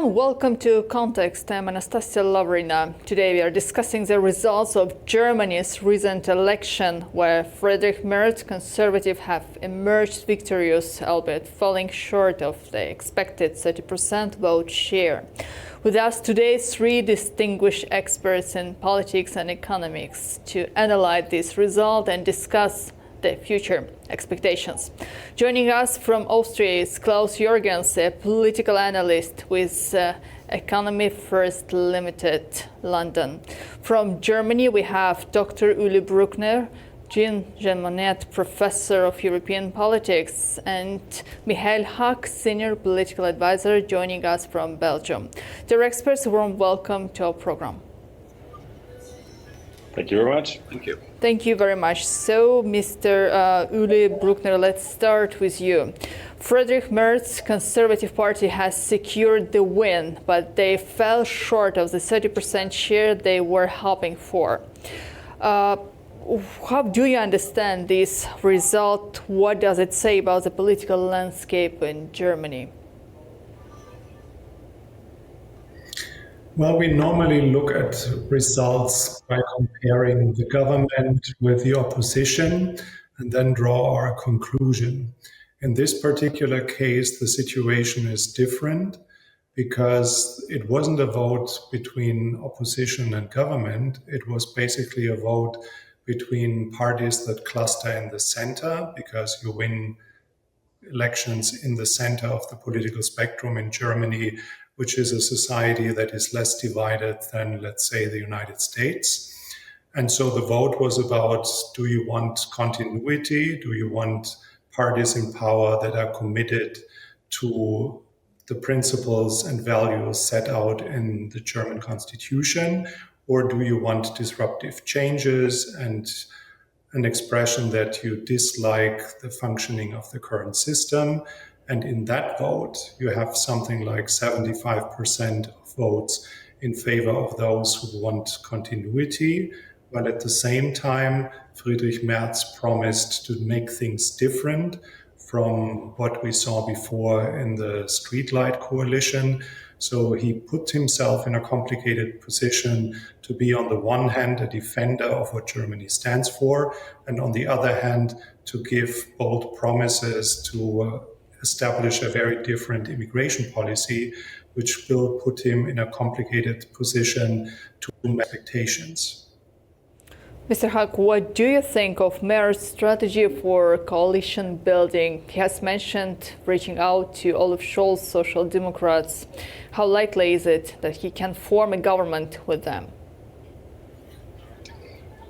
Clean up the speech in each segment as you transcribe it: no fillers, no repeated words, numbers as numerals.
everyone, welcome to Context. I'm Anastasia, Lavrina. Today we are discussing the results of Germany's recent election, where Friedrich Merz, conservative, have emerged victorious, albeit falling short of the expected 30% vote share. With us today, three distinguished experts in politics and economics to analyze this result and discuss the future expectations. Joining us from Austria is Klaus Jürgens, a political analyst with Economy First Limited, London. From Germany, we have Dr. Uli Bruckner, Jean Monnet, Professor of European Politics, and Michael Hack, Senior Political Advisor, joining us from Belgium. Dear experts, a warm welcome to our program. Thank you very much. Thank you. Thank you very much. So, Mr. Uli Bruckner, let's start with you. Friedrich Merz, Conservative Party, has secured the win, but they fell short of the 30% share they were hoping for. How do you understand this result? What does it say about the political landscape in Germany? Well, we normally look at results by comparing the government with the opposition and then draw our conclusion. In this particular case, the situation is different because it wasn't a vote between opposition and government. It was basically a vote between parties that cluster in the center, because you win elections in the center of the political spectrum in Germany, which is a society that is less divided than, let's say, the United States. And so the vote was about, do you want continuity? Do you want parties in power that are committed to the principles and values set out in the German constitution? Or do you want disruptive changes and an expression that you dislike the functioning of the current system? And in that vote, you have something like 75% of votes in favor of those who want continuity, while at the same time, Friedrich Merz promised to make things different from what we saw before in the Streetlight Coalition. So he put himself in a complicated position to be, on the one hand, a defender of what Germany stands for, and on the other hand, to give bold promises to establish a very different immigration policy, which will put him in a complicated position to meet expectations. Mr. Hack, what do you think of Merz's strategy for coalition building? He has mentioned reaching out to Olaf Scholz, Social Democrats. How likely is it that he can form a government with them?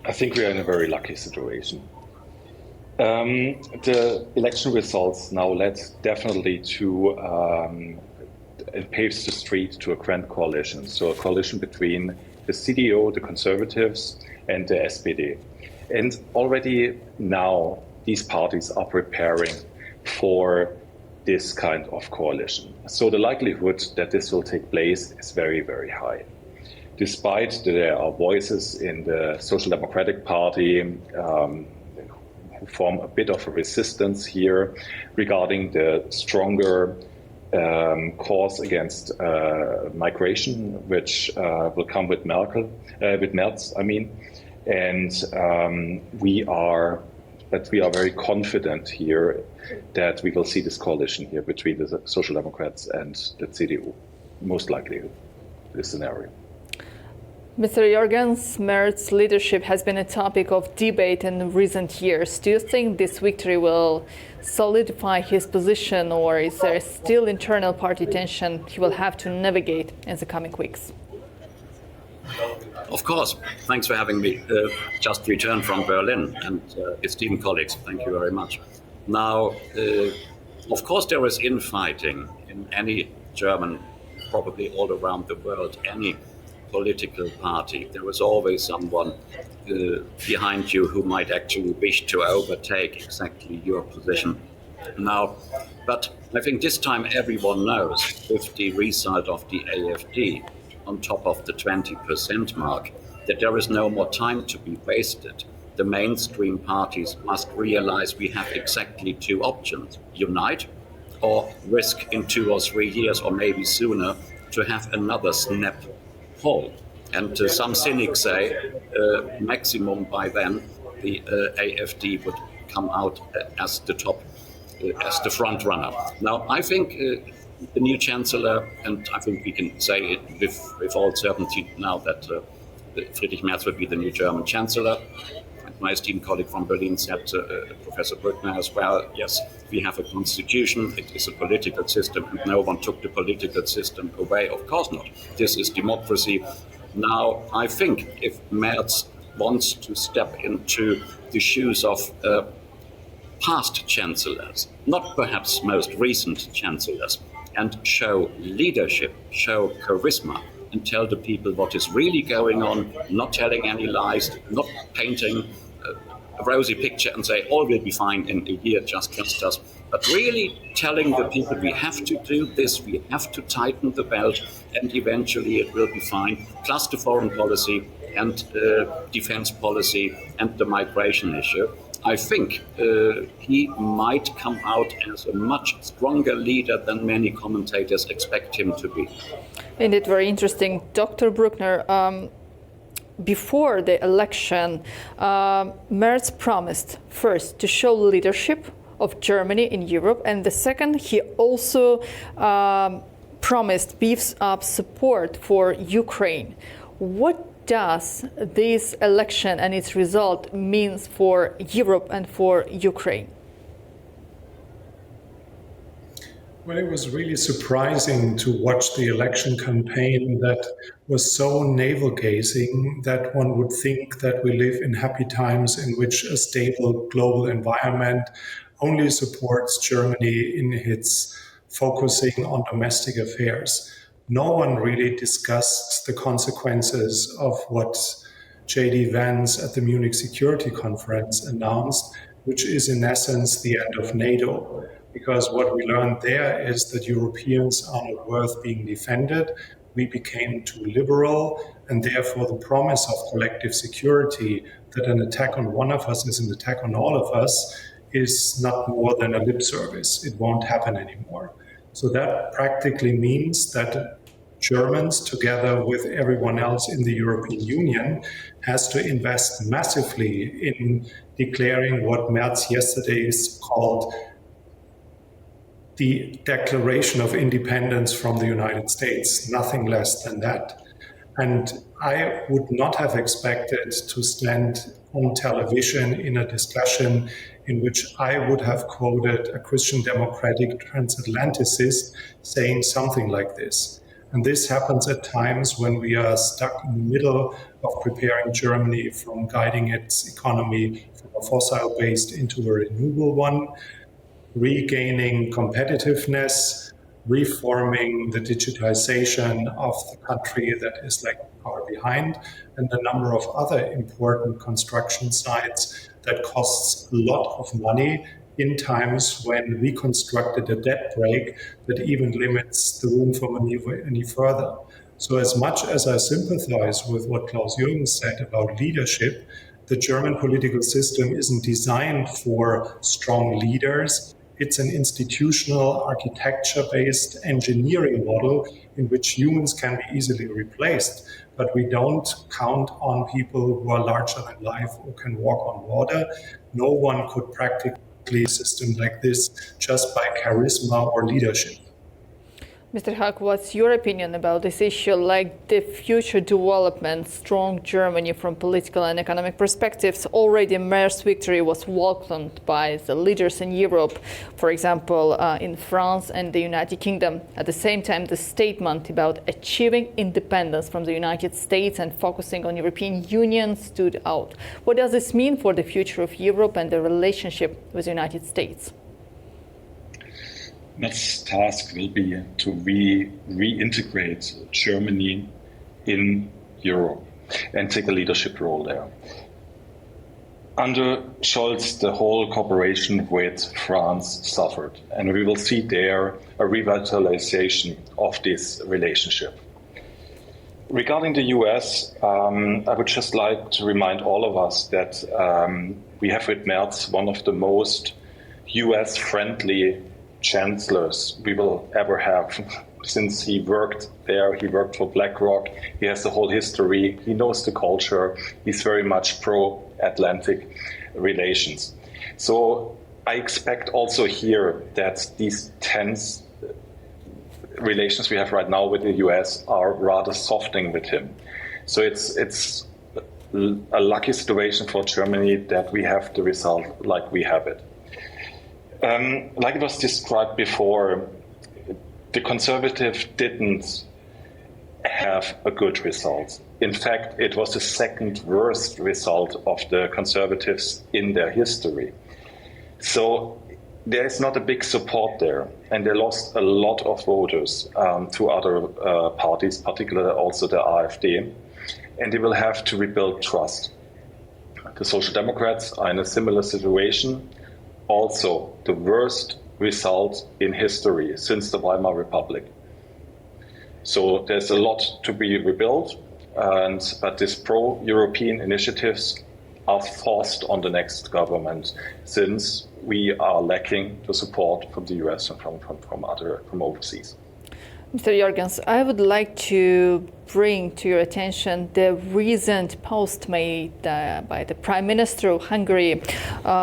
I think we are in a very lucky situation. The election results now led definitely to it paves the street to a grand coalition. So a coalition between the CDU, the Conservatives, and the SPD. And already now these parties are preparing for this kind of coalition. So the likelihood that this will take place is very, very high. Despite that there are voices in the Social Democratic Party who form a bit of a resistance here regarding the stronger course against migration, which will come with Merz, and we are very confident here that we will see this coalition here between the Social Democrats and the CDU, most likely this scenario. Mr. Jürgens, Merz's leadership has been a topic of debate in recent years. Do you think this victory will solidify his position, or is there still internal party tension he will have to navigate in the coming weeks? Of course. Thanks for having me. Just returned from Berlin, and esteemed colleagues, thank you very much. Now, of course, there is infighting in any German, probably all around the world, any political party. There is always someone behind you who might actually wish to overtake exactly your position. Now, but I think this time everyone knows, with the result of the AfD on top of the 20% mark, that there is no more time to be wasted. The mainstream parties must realize we have exactly two options: unite or risk in 2 or 3 years or maybe sooner to have another snap poll. And some cynics say maximum by then the AfD would come out as the top, as the front runner. Now, I think the new chancellor, and I think we can say it with all certainty now that Friedrich Merz will be the new German chancellor. And my esteemed colleague from Berlin said, Professor Brückner as well, yes, we have a constitution, it is a political system, and no one took the political system away. Of course not. This is democracy. Now, I think if Merz wants to step into the shoes of past chancellors, not perhaps most recent chancellors, and show leadership, show charisma, and tell the people what is really going on, not telling any lies, not painting a rosy picture and say all will be fine in a year, just trust us, but really telling the people we have to do this, we have to tighten the belt, and eventually it will be fine, plus the foreign policy and defense policy and the migration issue. I think he might come out as a much stronger leader than many commentators expect him to be. Indeed, very interesting. Dr. Brückner, before the election, Merz promised first to show leadership of Germany in Europe, and the second, he also promised beefs up support for Ukraine. What does this election and its result means for Europe and for Ukraine? Well, it was really surprising to watch the election campaign that was so navel-gazing that one would think that we live in happy times in which a stable global environment only supports Germany in its focusing on domestic affairs. No one really discussed the consequences of what J.D. Vance at the Munich Security Conference announced, which is in essence the end of NATO. Because what we learned there is that Europeans are not worth being defended. We became too liberal, and therefore the promise of collective security, that an attack on one of us is an attack on all of us, is not more than a lip service. It won't happen anymore. So that practically means that Germans, together with everyone else in the European Union, has to invest massively in declaring what Merz yesterday called the Declaration of Independence from the United States, nothing less than that. And I would not have expected to stand on television in a discussion in which I would have quoted a Christian democratic transatlanticist saying something like this. And this happens at times when we are stuck in the middle of preparing Germany from guiding its economy from a fossil-based into a renewable one, regaining competitiveness, reforming the digitization of the country that is like far behind, and a number of other important construction sites that costs a lot of money in times when we constructed a debt brake that even limits the room for maneuver any further. So as much as I sympathize with what Klaus-Jürgen said about leadership, the German political system isn't designed for strong leaders. It's an institutional architecture-based engineering model in which humans can be easily replaced, but we don't count on people who are larger than life or can walk on water. No one could practically a system like this just by charisma or leadership. Mr. Hack, what's your opinion about this issue, like the future development, strong Germany from political and economic perspectives? Already Merz's victory was welcomed by the leaders in Europe, for example, in France and the United Kingdom. At the same time, the statement about achieving independence from the United States and focusing on European Union stood out. What does this mean for the future of Europe and the relationship with the United States? Next task will be to reintegrate Germany in Europe and take a leadership role there. Under Scholz, the whole cooperation with France suffered, and we will see there a revitalization of this relationship. Regarding the US, I would just like to remind all of us that we have with Merz one of the most US-friendly chancellors we will ever have since he worked there. He worked for BlackRock. He has the whole history. He knows the culture. He's very much pro-Atlantic relations. So I expect also here that these tense relations we have right now with the US are rather softening with him. So it's a lucky situation for Germany that we have the result like we have it. Like it was described before, the Conservative didn't have a good result. In fact, it was the second worst result of the Conservatives in their history. So there is not a big support there, and they lost a lot of voters to other parties, particularly also the AfD, and they will have to rebuild trust. The Social Democrats are in a similar situation, also the worst result in history since the Weimar Republic. So there's a lot to be rebuilt, but these pro-European initiatives are forced on the next government, since we are lacking the support from the US and from overseas. Mr. Jürgens, I would like to bring to your attention the recent post made by the Prime Minister of Hungary,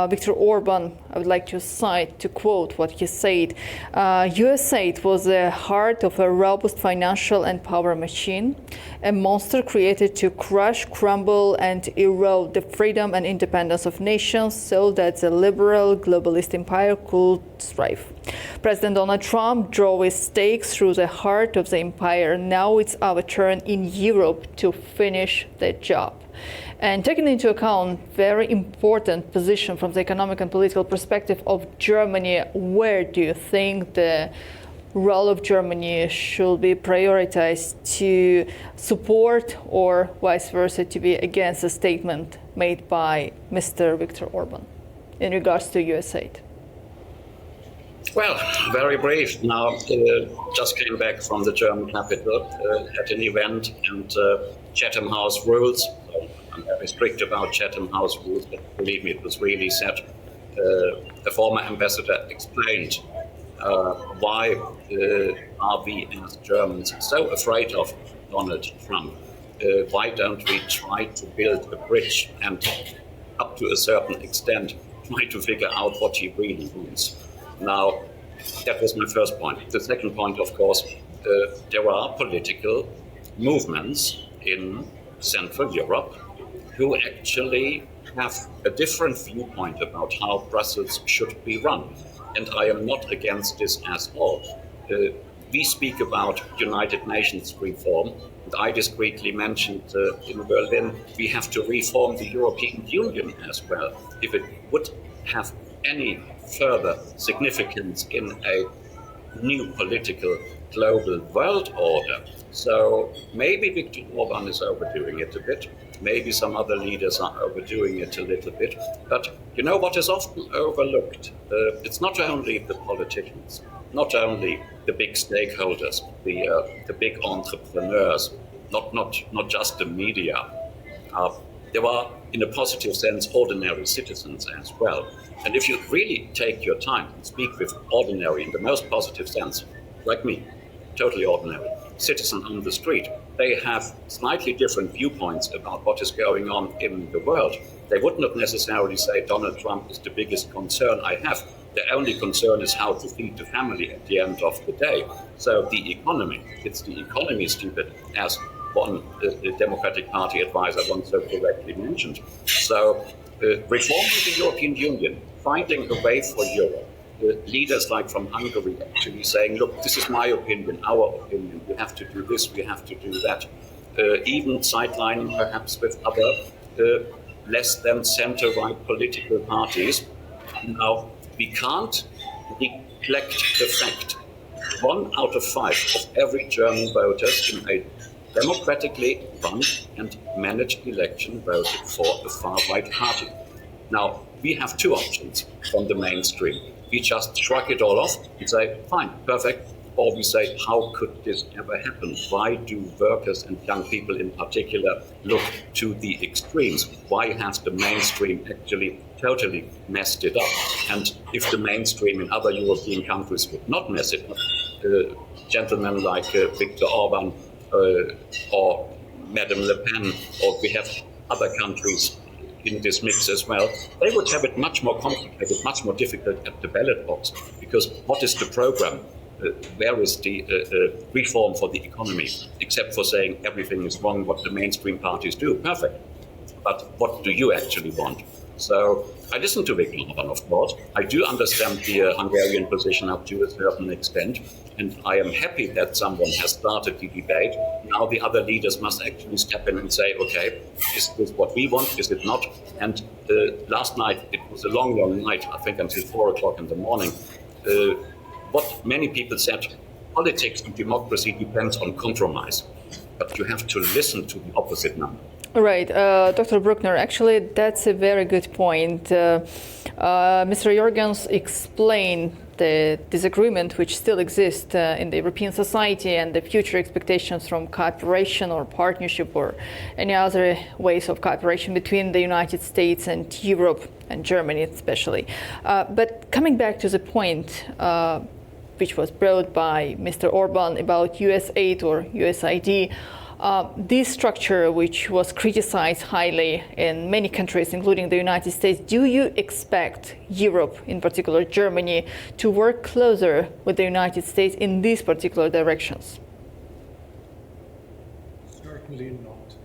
Viktor Orban. I would like to cite, to quote what he said. US aid was the heart of a robust financial and power machine, a monster created to crush, crumble, and erode the freedom and independence of nations so that the liberal globalist empire could thrive. President Donald Trump drove his stake through the heart of the empire. Now it's our turn in Europe to finish the job. And taking into account very important position from the economic and political perspective of Germany, where do you think the role of Germany should be prioritized, to support or vice versa to be against the statement made by Mr. Viktor Orban in regards to US aid? Well, very brief. Now, just came back from the German capital at an event, and Chatham House rules. I'm very strict about Chatham House rules, but believe me, it was really set. The former ambassador explained why are we as Germans so afraid of Donald Trump? Why don't we try to build a bridge and, up to a certain extent, try to figure out what he really wants? Now, that was my first point. The second point, of course, there are political movements in Central Europe who actually have a different viewpoint about how Brussels should be run. And I am not against this at all. We speak about United Nations reform, and I discreetly mentioned in Berlin, we have to reform the European Union as well. If it would have any further significance in a new political global world order. So maybe Viktor Orban is overdoing it a bit. Maybe some other leaders are overdoing it a little bit. But you know what is often overlooked? It's not only the politicians, not only the big stakeholders, the big entrepreneurs, not just the media. There are, in a positive sense, ordinary citizens as well. And if you really take your time and speak with ordinary, in the most positive sense, like me, totally ordinary, citizen on the street, they have slightly different viewpoints about what is going on in the world. They would not necessarily say Donald Trump is the biggest concern I have. The only concern is how to feed the family at the end of the day. So the economy, it's the economy, stupid, as one Democratic Party advisor once so correctly mentioned. So reforming the European Union, finding a way for Europe, leaders like from Hungary actually saying, look, this is my opinion, our opinion, we have to do this, we have to do that. Even sidelining perhaps with other less than center-right political parties. Now, we can't neglect the fact 1 out of 5 of every German voters in a democratically run and managed election voted for a far-right party. Now, we have two options from the mainstream. We just shrug it all off and say, fine, perfect. Or we say, how could this ever happen? Why do workers and young people in particular look to the extremes? Why has the mainstream actually totally messed it up? And if the mainstream in other European countries would not mess it up, gentlemen like Viktor Orban or Madame Le Pen, or we have other countries in this mix as well, they would have it much more complicated, much more difficult at the ballot box. Because what is the program? Where is the reform for the economy? Except for saying everything is wrong what the mainstream parties do. Perfect. But what do you actually want? So I listen to Viktor Orban, of course. I do understand the Hungarian position up to a certain extent. And I am happy that someone has started the debate. Now the other leaders must actually step in and say, okay, is this what we want? Is it not? And last night, it was a long, long night, I think until 4 o'clock in the morning. What many people said, politics and democracy depends on compromise. But you have to listen to the opposite number. Right, Dr. Bruckner, actually that's a very good point. Mr. Jorgens explained the disagreement which still exists in the European society and the future expectations from cooperation or partnership or any other ways of cooperation between the United States and Europe and Germany especially. But coming back to the point which was brought by Mr. Orban about US aid or USAID, this structure, which was criticized highly in many countries, including the United States, do you expect Europe, in particular Germany, to work closer with the United States in these particular directions? Certainly not.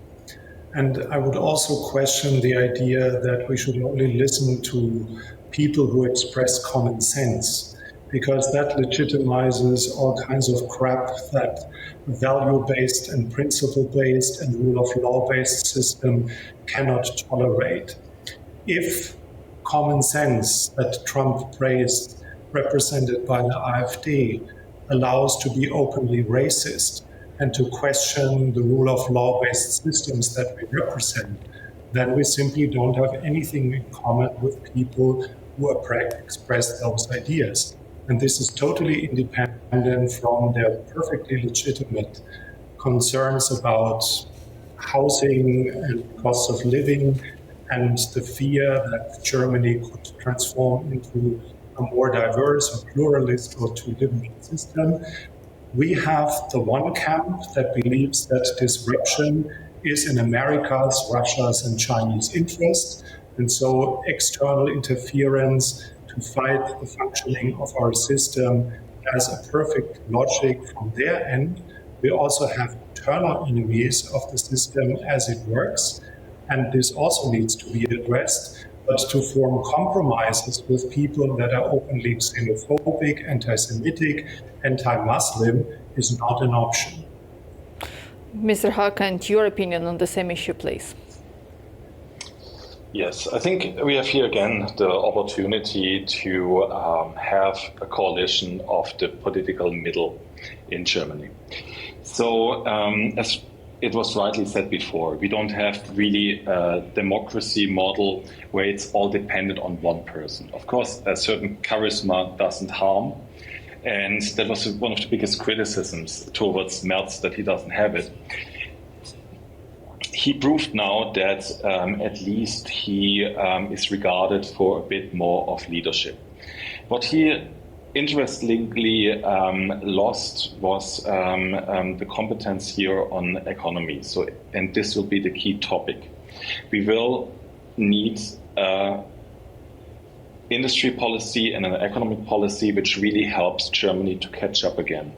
And I would also question the idea that we should only listen to people who express common sense, because that legitimizes all kinds of crap that value-based and principle-based and rule of law-based system cannot tolerate. If common sense that Trump praised, represented by the AfD, allows to be openly racist and to question the rule of law-based systems that we represent, then we simply don't have anything in common with people who express those ideas. And this is totally independent from their perfectly legitimate concerns about housing and cost of living and the fear that Germany could transform into a more diverse or pluralist or too liberal system. We have the one camp that believes that disruption is in America's, Russia's, and Chinese interest. And so external interference to fight the functioning of our system has a perfect logic from their end. We also have internal enemies of the system as it works, and this also needs to be addressed. But to form compromises with people that are openly xenophobic, anti-Semitic, anti-Muslim is not an option. Mr. Hakan, your opinion on the same issue, please. Yes, I think we have here again the opportunity to have a coalition of the political middle in Germany. So, as it was rightly said before, we don't have really a democracy model where it's all dependent on one person. Of course, a certain charisma doesn't harm, and that was one of the biggest criticisms towards Merz, that he doesn't have it. He proved now that at least he is regarded for a bit more of leadership. What he interestingly lost was the competence here on economy. So, and this will be the key topic. We will need industry policy and an economic policy which really helps Germany to catch up again.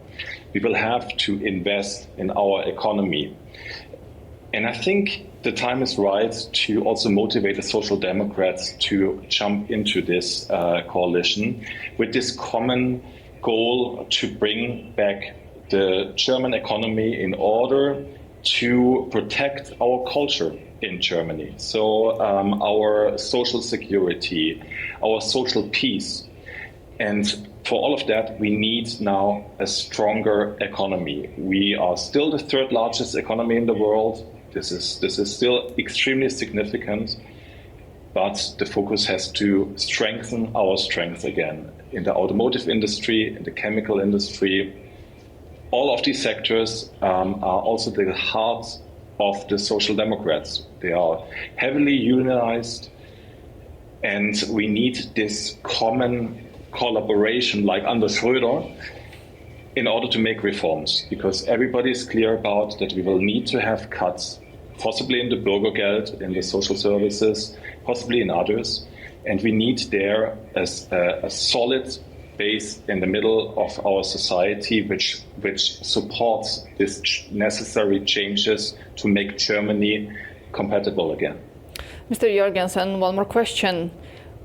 We will have to invest in our economy. And I think the time is right to also motivate the Social Democrats to jump into this coalition with this common goal to bring back the German economy in order to protect our culture in Germany. So our social security, our social peace. And for all of that, we need now a stronger economy. We are still the third largest economy in the world. This is still extremely significant, but the focus has to strengthen our strength again in the automotive industry, in the chemical industry. All of these sectors are also the heart of the Social Democrats. They are heavily unionized, and we need this common collaboration like Anders Schröder in order to make reforms, because everybody is clear about that we will need to have cuts, possibly in the Bürgergeld, in the social services, possibly in others. And we need there a solid base in the middle of our society which supports these necessary changes to make Germany compatible again. Mr. Jorgensen, one more question.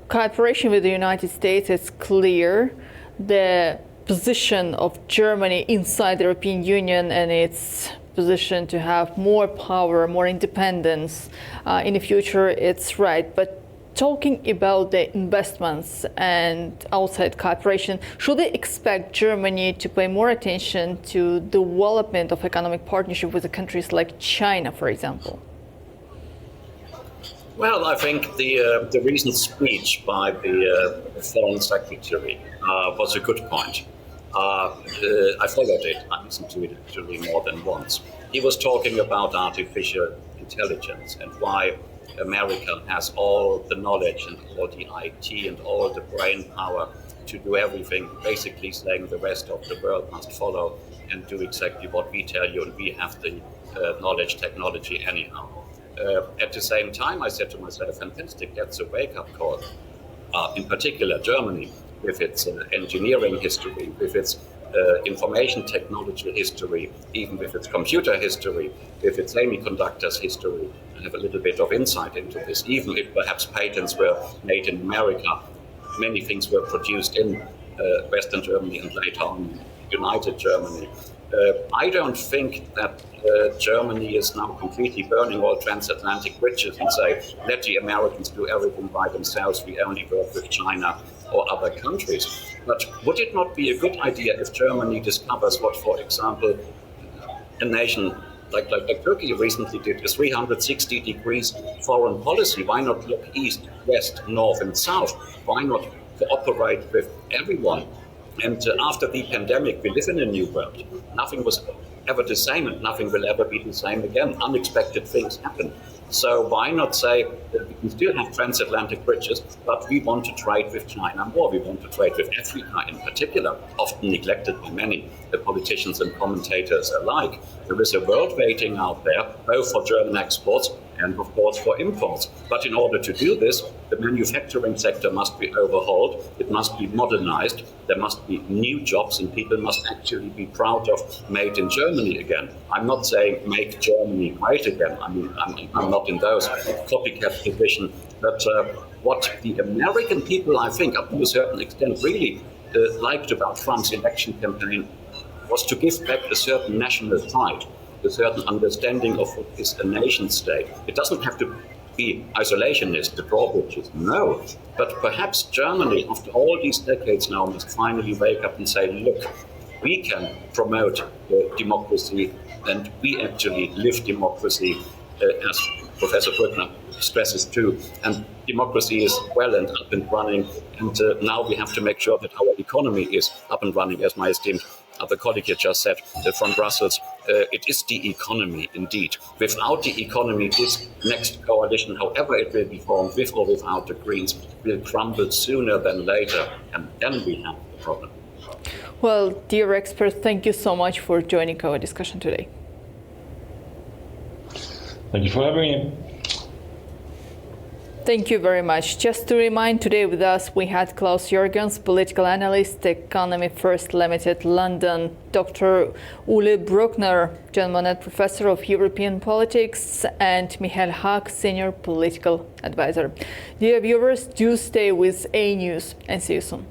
Cooperation with the United States is clear. The position of Germany inside the European Union and its position to have more power, more independence in the future, it's right. But talking about the investments and outside cooperation, should they expect Germany to pay more attention to development of economic partnership with the countries like China, for example? Well, I think the recent speech by the Foreign Secretary was a good point. I followed it. I listened to it actually more than once. He was talking about artificial intelligence and why America has all the knowledge and all the IT and all the brain power to do everything, basically saying the rest of the world must follow and do exactly what we tell you, and we have the knowledge, technology anyhow. At the same time, I said to myself, fantastic, that's a wake-up call. In particular, Germany, with its engineering history, with its information technology history, even with its computer history, with its semiconductors history. I have a little bit of insight into this. Even if perhaps patents were made in America, many things were produced in Western Germany and later on United Germany. I don't think that Germany is now completely burning all transatlantic bridges and say, let the Americans do everything by themselves, we only work with China or other countries. But would it not be a good idea if Germany discovers what, for example, a nation like Turkey recently did, a 360 degrees foreign policy? Why not look east, west, north and south? Why not cooperate with everyone? And after the pandemic, we live in a new world. Nothing was ever the same and nothing will ever be the same again. Unexpected things happen. So why not say that we can still have transatlantic bridges, but we want to trade with China more. We want to trade with Africa in particular, often neglected by many politicians and commentators alike. There is a world waiting out there, both for German exports and of course for imports. But in order to do this, the manufacturing sector must be overhauled, it must be modernized, there must be new jobs, and people must actually be proud of made in Germany again. I'm not saying make Germany great again. I mean, I'm not in those copycat position. But what the American people, I think, up to a certain extent, really liked about Trump's election campaign was to give back a certain national pride, a certain understanding of what is a nation state. It doesn't have to be isolationist, the drawbridges, no. But perhaps Germany, after all these decades now, must finally wake up and say, look, we can promote democracy, and we actually live democracy, as Professor Brückner stresses too. And democracy is well and up and running, and now we have to make sure that our economy is up and running, as my esteemed other colleague here just said from Brussels. It is the economy, indeed. Without the economy, this next coalition, however it will be formed, with or without the Greens, will crumble sooner than later, and then we have a problem. Well, dear expert, thank you so much for joining our discussion today. Thank you for having me. Thank you very much. Just to remind, today with us we had Klaus Jürgens, political analyst, Economy First Limited, London, Dr. Ule Bruckner, German professor of European politics, and Michael Haag, senior political advisor. Dear viewers, do stay with A News and see you soon.